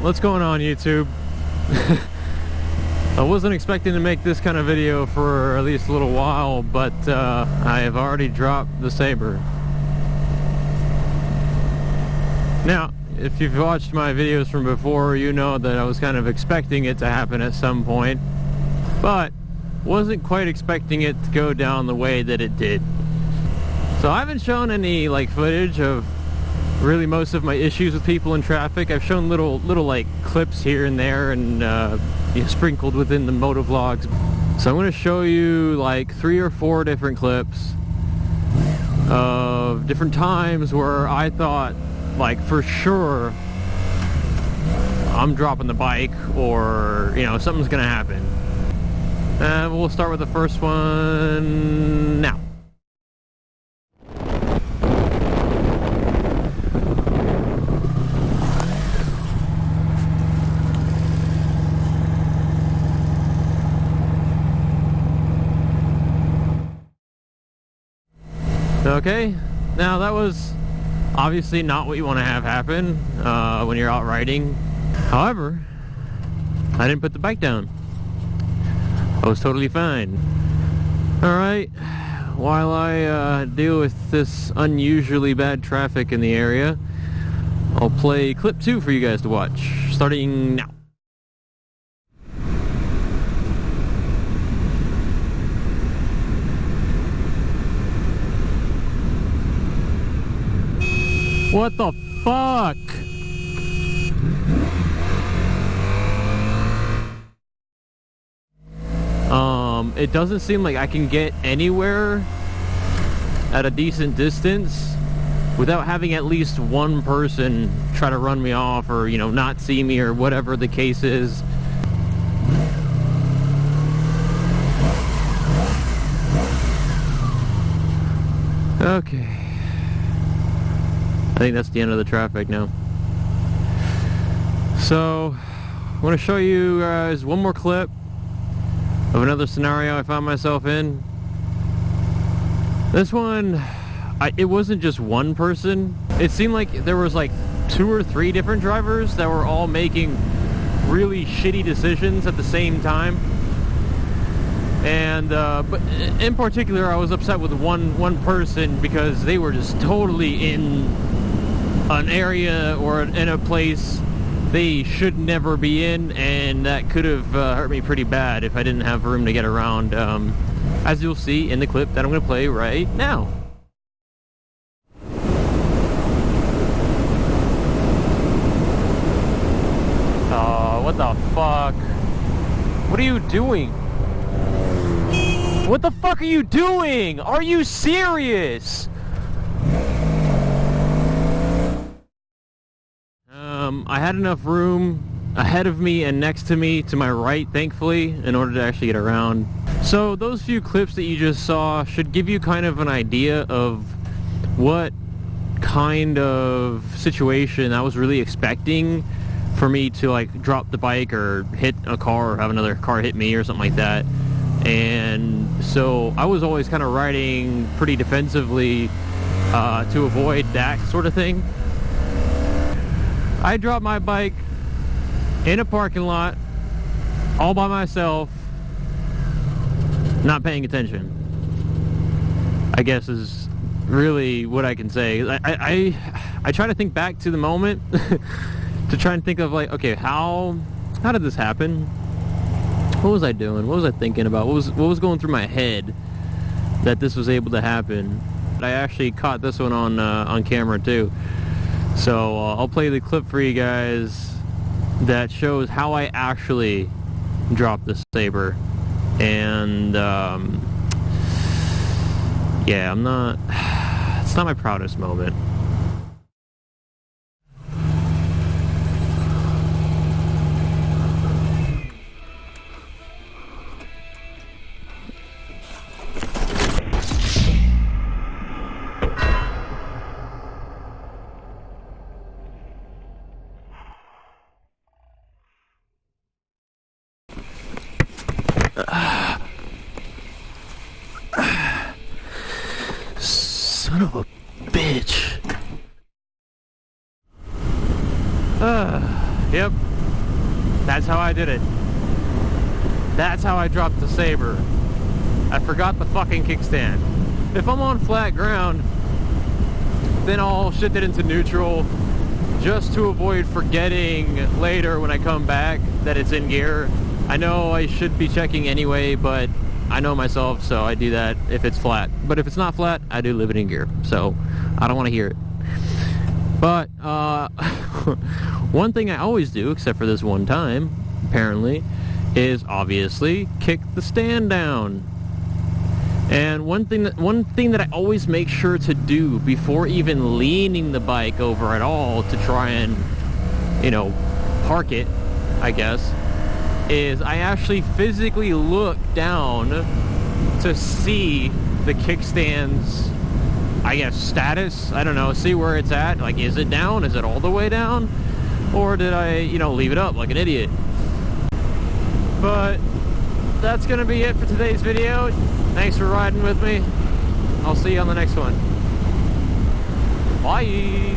what's going on, YouTube? I wasn't expecting to make this kind of video for at least a little while, but I have already dropped the Sabre. Now, if you've watched my videos from before, you know that I was kind of expecting it to happen at some point, but wasn't quite expecting it to go down the way that it did. So I haven't shown any like footage of really most of my issues with people in traffic. I've shown little like clips here and there, and sprinkled within the Motovlogs. So I'm going to show you like 3 or 4 different clips of different times where I thought, like, for sure I'm dropping the bike, or something's going to happen. We'll start with the first one now. Okay, now that was obviously not what you want to have happen when you're out riding. However, I didn't put the bike down. I was totally fine. Alright, while I deal with this unusually bad traffic in the area, I'll play clip 2 for you guys to watch, starting now. What the fuck? It doesn't seem like I can get anywhere at a decent distance without having at least one person try to run me off, or not see me, or whatever the case is. Okay, I think that's the end of the traffic now. So I'm going to show you guys one more clip of another scenario I found myself in. This one, it wasn't just one person. It seemed like there was like 2 or 3 different drivers that were all making really shitty decisions at the same time. And but in particular, I was upset with one person because they were just totally in an area or in a place they should never be in, and that could have hurt me pretty bad if I didn't have room to get around, as you'll see in the clip that I'm going to play right now. What the fuck? What are you doing? What the fuck are you doing? Are you serious? I had enough room ahead of me and next to me to my right, thankfully, in order to actually get around. So those few clips that you just saw should give you kind of an idea of what kind of situation I was really expecting for me to like drop the bike or hit a car or have another car hit me or something like that. And so I was always kind of riding pretty defensively to avoid that sort of thing. I dropped my bike in a parking lot all by myself, not paying attention, I guess is really what I can say. I try to think back to the moment to try and think of like, okay, how did this happen? What was I doing? What was I thinking about? What was going through my head that this was able to happen? I actually caught this one on camera too. So I'll play the clip for you guys that shows how I actually dropped the Sabre. And yeah, it's not my proudest moment. Son of a bitch. Yep. That's how I did it. That's how I dropped the Sabre. I forgot the fucking kickstand. If I'm on flat ground, then I'll shift it into neutral just to avoid forgetting later when I come back that it's in gear. I know I should be checking anyway, but I know myself, so I do that if it's flat. But if it's not flat, I do leave it in gear, so I don't want to hear it. But one thing I always do, except for this one time, apparently, is obviously kick the stand down. And one thing that I always make sure to do before even leaning the bike over at all to try and, you know, park it, I guess, is I actually physically look down to see the kickstand's, I guess, status. I don't know, see where it's at. Like, is it down? Is it all the way down? Or did I, you know, leave it up like an idiot? But that's gonna be it for today's video. Thanks for riding with me. I'll see you on the next one. Bye.